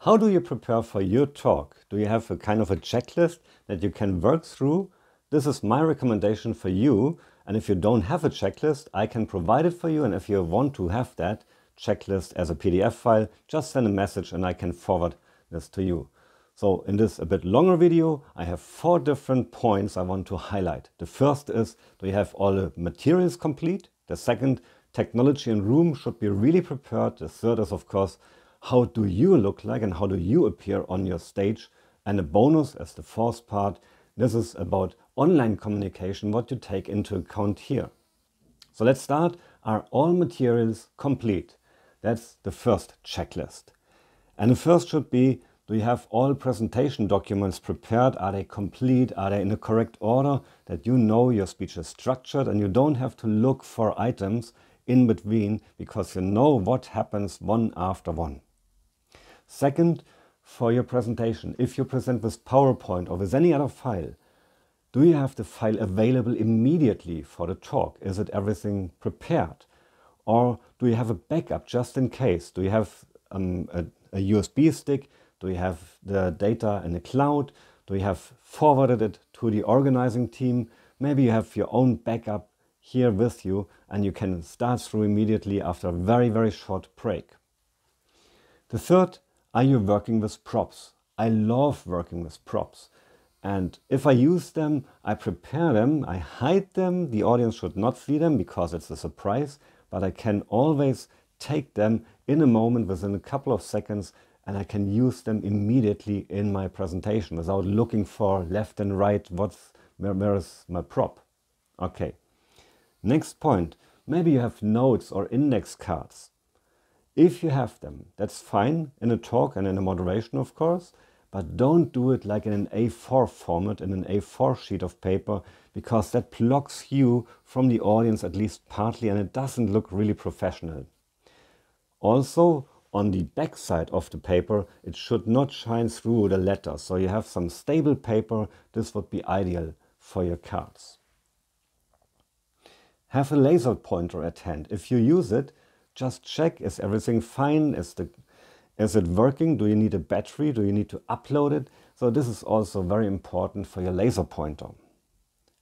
How do you prepare for your talk? Do you have a kind of a checklist that you can work through? This is my recommendation for you. And if you don't have a checklist, I can provide it for you. And if you want to have that checklist as a PDF file, just send a message and I can forward this to you. So in this a bit longer video, I have 4 different points I want to highlight. The first is, do you have all the materials complete? The second, technology and room should be really prepared. The third is, of course, how do you look like and how do you appear on your stage? And a bonus as the fourth part, this is about online communication, what you take into account here. So let's start. Are all materials complete? That's the first checklist. And the first should be, do you have all presentation documents prepared? Are they complete? Are they in the correct order? That you know your speech is structured and you don't have to look for items in between because you know what happens one after one. Second, for your presentation, if you present with PowerPoint or with any other file, do you have the file available immediately for the talk? Is it everything prepared? Or do you have a backup just in case? Do you have a USB stick? Do you have the data in the cloud? Do you have forwarded it to the organizing team? Maybe you have your own backup here with you and you can start through immediately after a very, very short break. The third, are you working with props? I love working with props. And if I use them, I prepare them, I hide them. The audience should not see them because it's a surprise, but I can always take them in a moment within a couple of seconds and I can use them immediately in my presentation without looking for left and right, where is my prop? Okay. Next point, maybe you have notes or index cards. If you have them, that's fine in a talk and in a moderation, of course, but don't do it like in an A4 format, in an A4 sheet of paper, because that blocks you from the audience at least partly and it doesn't look really professional. Also, on the back side of the paper, it should not shine through the letters. So you have some stable paper. This would be ideal for your cards. Have a laser pointer at hand. If you use it, just check, is everything fine? Is it working? Do you need a battery? Do you need to upload it? So this is also very important for your laser pointer.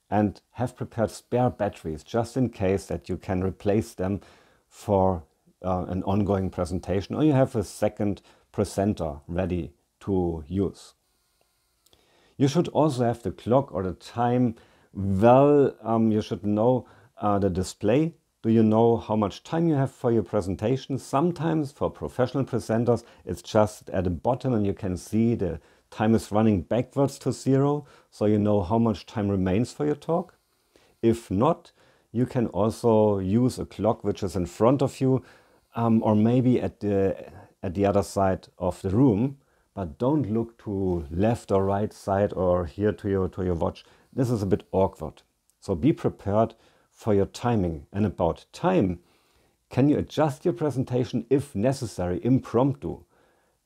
And have prepared spare batteries just in case that you can replace them for an ongoing presentation, or you have a second presenter ready to use. You should also have the clock or the time well. You should know the display. Do you know how much time you have for your presentation? Sometimes for professional presenters, it's just at the bottom and you can see the time is running backwards to 0, so you know how much time remains for your talk. If not, you can also use a clock which is in front of you, or maybe at the other side of the room, but don't look to left or right side or here to your watch. This is a bit awkward. So be prepared for your timing. And about time, can you adjust your presentation if necessary, impromptu?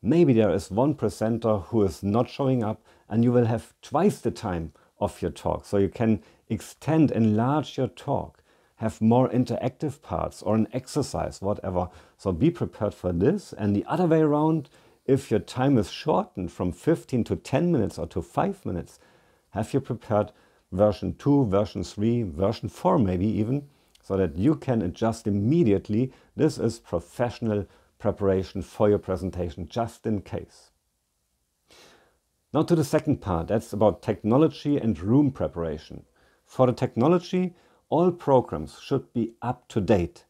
Maybe there is one presenter who is not showing up and you will have twice the time of your talk. So you can extend, enlarge your talk, have more interactive parts or an exercise, whatever. So be prepared for this. And the other way around, if your time is shortened from 15 to 10 minutes or to 5 minutes, have you prepared version 2, version 3, version 4 maybe even, so that you can adjust immediately. This is professional preparation for your presentation, just in case. Now to the second part, that's about technology and room preparation. For the technology, all programs should be up to date.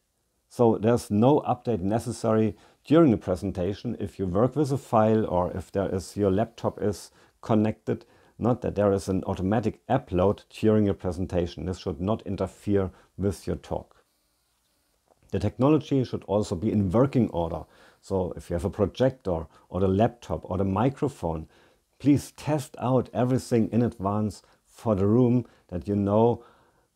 So there's no update necessary during the presentation if you work with a file or if your laptop is connected. Not that there is an automatic upload during your presentation. This should not interfere with your talk. The technology should also be in working order. So if you have a projector or the laptop or the microphone, please test out everything in advance for the room, that you know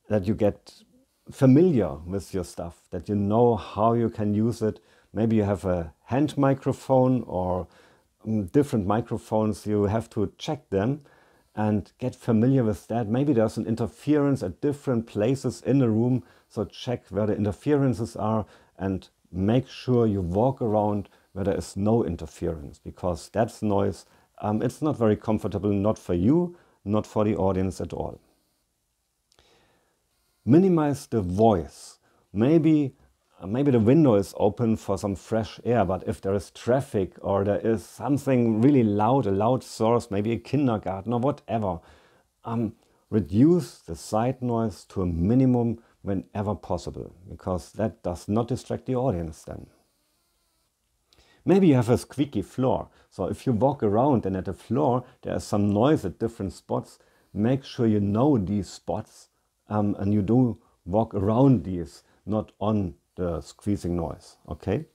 that you get familiar with your stuff, that you know how you can use it. Maybe you have a hand microphone or different microphones. You have to check them and get familiar with that. Maybe there's an interference at different places in the room, so check where the interferences are and make sure you walk around where there is no interference, because that's noise. It's not very comfortable, not for you, not for the audience at all. Minimize the voice. Maybe the window is open for some fresh air, but if there is traffic or there is something really loud, a loud source, maybe a kindergarten or whatever, reduce the side noise to a minimum whenever possible, because that does not distract the audience then. Maybe you have a squeaky floor. So if you walk around and at the floor there is some noise at different spots, make sure you know these spots and you do walk around these, not on the squeezing noise, okay?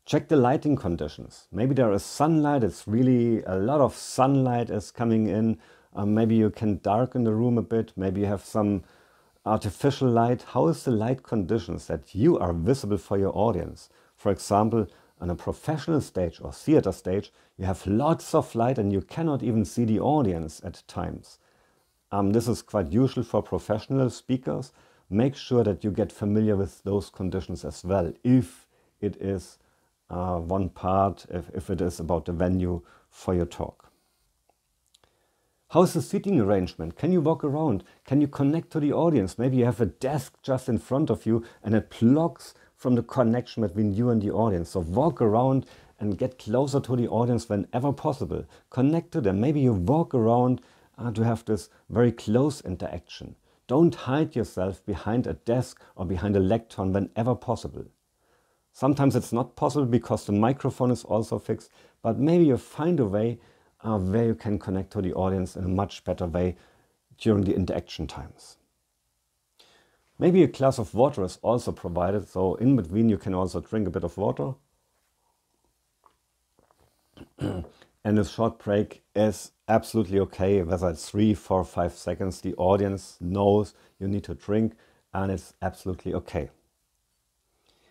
Check the lighting conditions. Maybe there is sunlight, it's really a lot of sunlight is coming in. Maybe you can darken the room a bit. Maybe you have some artificial light. How is the light conditions that you are visible for your audience? For example, on a professional stage or theater stage, you have lots of light and you cannot even see the audience at times. This is quite usual for professional speakers. Make sure that you get familiar with those conditions as well, if it is one part, if it is about the venue for your talk. How's the seating arrangement? Can you walk around? Can you connect to the audience? Maybe you have a desk just in front of you and it blocks from the connection between you and the audience. So walk around and get closer to the audience whenever possible. Connect to them. Maybe you walk around to have this very close interaction. Don't hide yourself behind a desk or behind a lectern whenever possible. Sometimes it's not possible because the microphone is also fixed, but maybe you find a way where you can connect to the audience in a much better way during the interaction times. Maybe a glass of water is also provided, so in between you can also drink a bit of water. And a short break is absolutely okay, whether it's 3, 4, 5 seconds. The audience knows you need to drink and it's absolutely okay.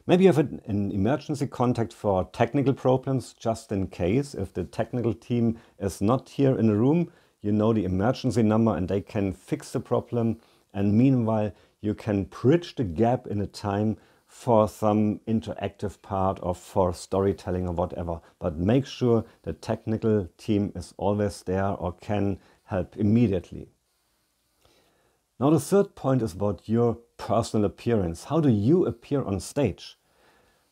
Maybe you have an emergency contact for technical problems, just in case. If the technical team is not here in the room, you know the emergency number and they can fix the problem. And meanwhile, you can bridge the gap in a time for some interactive part or for storytelling or whatever. But make sure the technical team is always there or can help immediately. Now the third point is about your personal appearance. How do you appear on stage?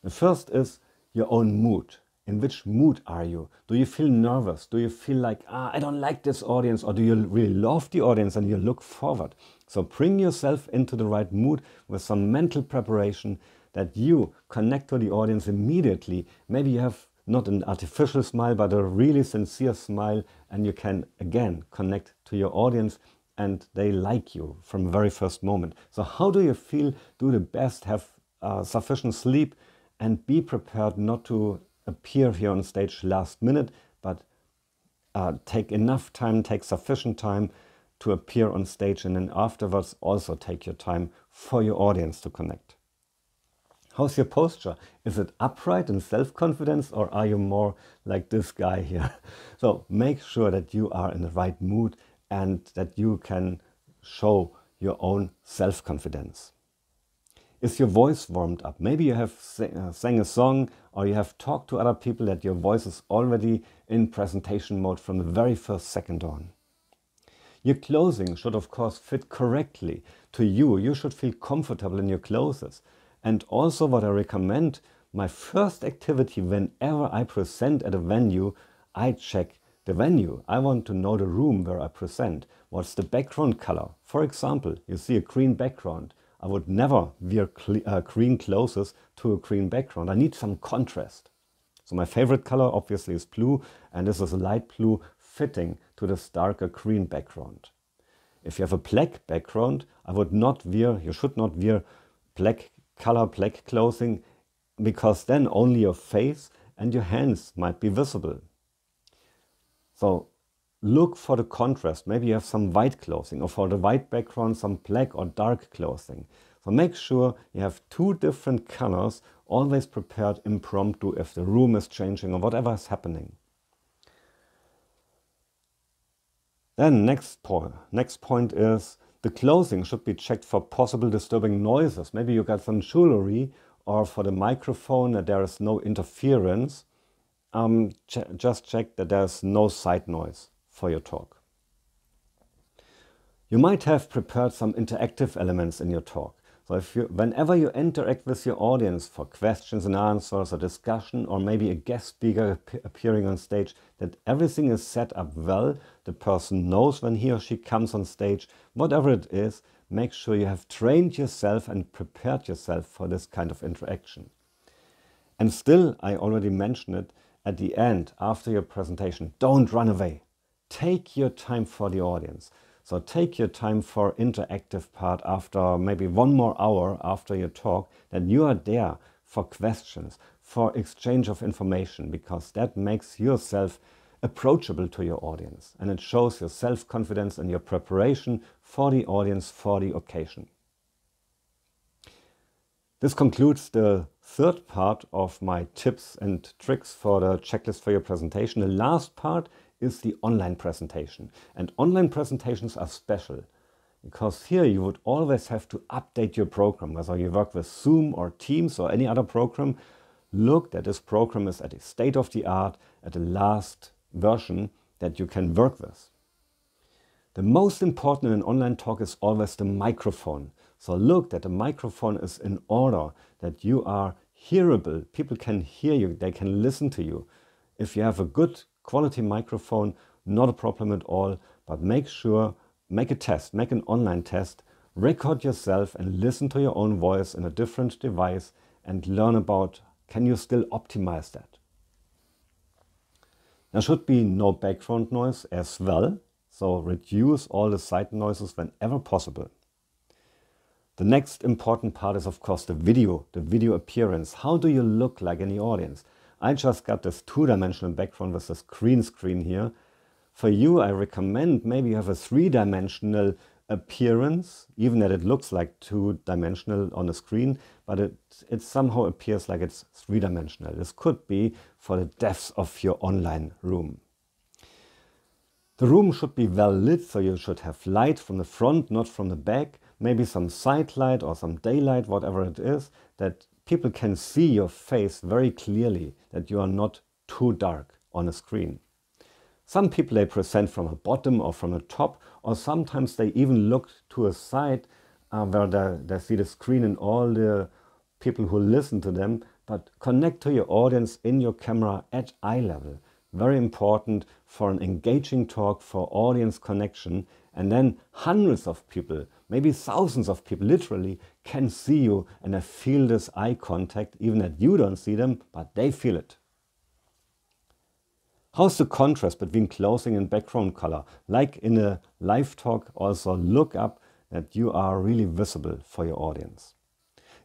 The first is your own mood. In which mood are you? Do you feel nervous? Do you feel like, I don't like this audience? Or do you really love the audience and you look forward? So bring yourself into the right mood with some mental preparation that you connect to the audience immediately. Maybe you have not an artificial smile, but a really sincere smile, and you can again connect to your audience and they like you from the very first moment. So how do you feel? Do the best, have sufficient sleep, and be prepared not to appear here on stage last minute, but take enough time, take sufficient time to appear on stage, and then afterwards also take your time for your audience to connect. How's your posture? Is it upright and self-confidence, or are you more like this guy here? So make sure that you are in the right mood and that you can show your own self-confidence. Is your voice warmed up? Maybe you have sang a song or you have talked to other people that your voice is already in presentation mode from the very first second on. Your clothing should of course fit correctly to you. You should feel comfortable in your clothes. And also what I recommend, my first activity whenever I present at a venue, I check the venue. I want to know the room where I present. What's the background color? For example, you see a green background. I would never wear green clothes to a green background. I need some contrast. So my favorite color obviously is blue, and this is a light blue fitting to this darker green background. If you have a black background, you should not wear black clothing, because then only your face and your hands might be visible. So look for the contrast. Maybe you have some white clothing, or for the white background some black or dark clothing. So make sure you have 2 different colors always prepared impromptu if the room is changing or whatever is happening. Then next point is the clothing should be checked for possible disturbing noises. Maybe you got some jewelry or for the microphone that there is no interference, just check that there's no side noise for your talk. You might have prepared some interactive elements in your talk. So whenever you interact with your audience for questions and answers, a discussion, or maybe a guest speaker appearing on stage, that everything is set up well, the person knows when he or she comes on stage, whatever it is, make sure you have trained yourself and prepared yourself for this kind of interaction. And still, I already mentioned it, at the end, after your presentation, don't run away. Take your time for the audience. So take your time for interactive part after maybe 1 more hour after your talk, that you are there for questions, for exchange of information, because that makes yourself approachable to your audience and it shows your self-confidence and your preparation for the audience for the occasion. This concludes the third part of my tips and tricks for the checklist for your presentation. The last part is the online presentation. And online presentations are special because here you would always have to update your program, whether you work with Zoom or Teams or any other program. Look that this program is at the state of the art, at the last version that you can work with. The most important in an online talk is always the microphone. So look that the microphone is in order, that you are hearable. People can hear you, they can listen to you. If you have a good quality microphone, not a problem at all, but make sure, make a test, make an online test, record yourself and listen to your own voice in a different device and learn about, can you still optimize that? There should be no background noise as well, so reduce all the side noises whenever possible. The next important part is of course the video appearance. How do you look like in the audience? I just got this 2-dimensional background with this green screen here. For you, I recommend maybe you have a 3-dimensional appearance, even that it looks like 2-dimensional on the screen, but it somehow appears like it's 3-dimensional. This could be for the depths of your online room. The room should be well lit, so you should have light from the front, not from the back, maybe some side light or some daylight, whatever it is, that people can see your face very clearly, that you are not too dark on a screen. Some people, they present from a bottom or from the top, or sometimes they even look to a side where they see the screen and all the people who listen to them, but connect to your audience in your camera at eye level. Very important for an engaging talk, for audience connection, and then hundreds of people, maybe thousands of people literally can see you and they feel this eye contact, even that you don't see them, but they feel it. How's the contrast between clothing and background color? Like in a live talk, also look up that you are really visible for your audience.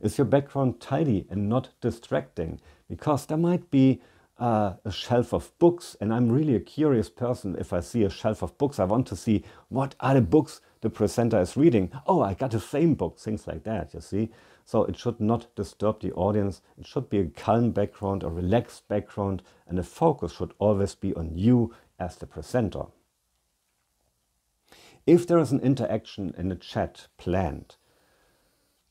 Is your background tidy and not distracting? Because there might be a shelf of books, and I'm really a curious person. If I see a shelf of books, I want to see what are the books the presenter is reading. Oh, I got the same book, things like that, you see. So it should not disturb the audience. It should be a calm background, a relaxed background, and the focus should always be on you as the presenter. If there is an interaction in the chat planned,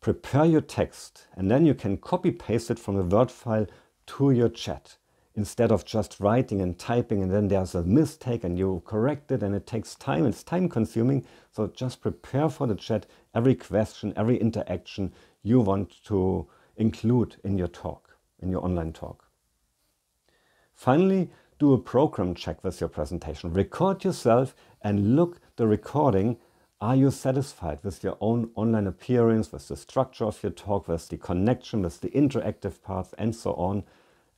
prepare your text and then you can copy paste it from a Word file to your chat. Instead of just writing and typing and then there's a mistake and you correct it and it takes time, it's time consuming. So just prepare for the chat every question, every interaction you want to include in your talk, in your online talk. Finally, do a program check with your presentation. Record yourself and look the recording. Are you satisfied with your own online appearance, with the structure of your talk, with the connection, with the interactive parts and so on?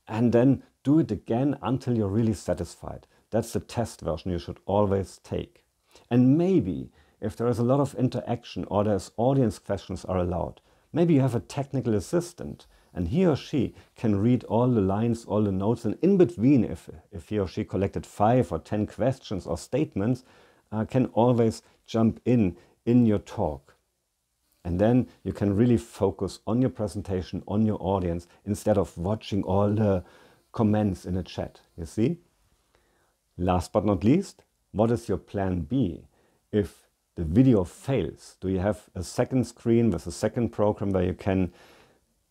And then do it again until you're really satisfied. That's the test version you should always take. And maybe if there is a lot of interaction or there's audience questions are allowed, maybe you have a technical assistant and he or she can read all the lines, all the notes, and in between, if he or she collected 5 or 10 questions or statements, can always jump in your talk. And then you can really focus on your presentation, on your audience, instead of watching all the comments in the chat, you see? Last but not least, what is your plan B? If the video fails, do you have a second screen with a second program where you can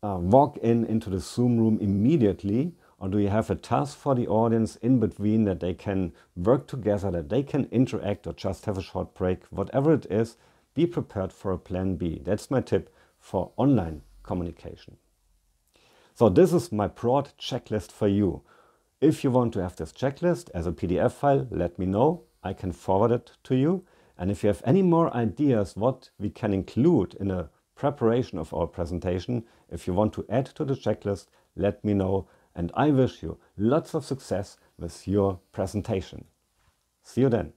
walk into the Zoom room immediately, or do you have a task for the audience in between that they can work together, that they can interact or just have a short break? Whatever it is, be prepared for a plan B. That's my tip for online communication. So this is my broad checklist for you. If you want to have this checklist as a PDF file, let me know. I can forward it to you. And if you have any more ideas what we can include in a preparation of our presentation, if you want to add to the checklist, let me know. And I wish you lots of success with your presentation. See you then.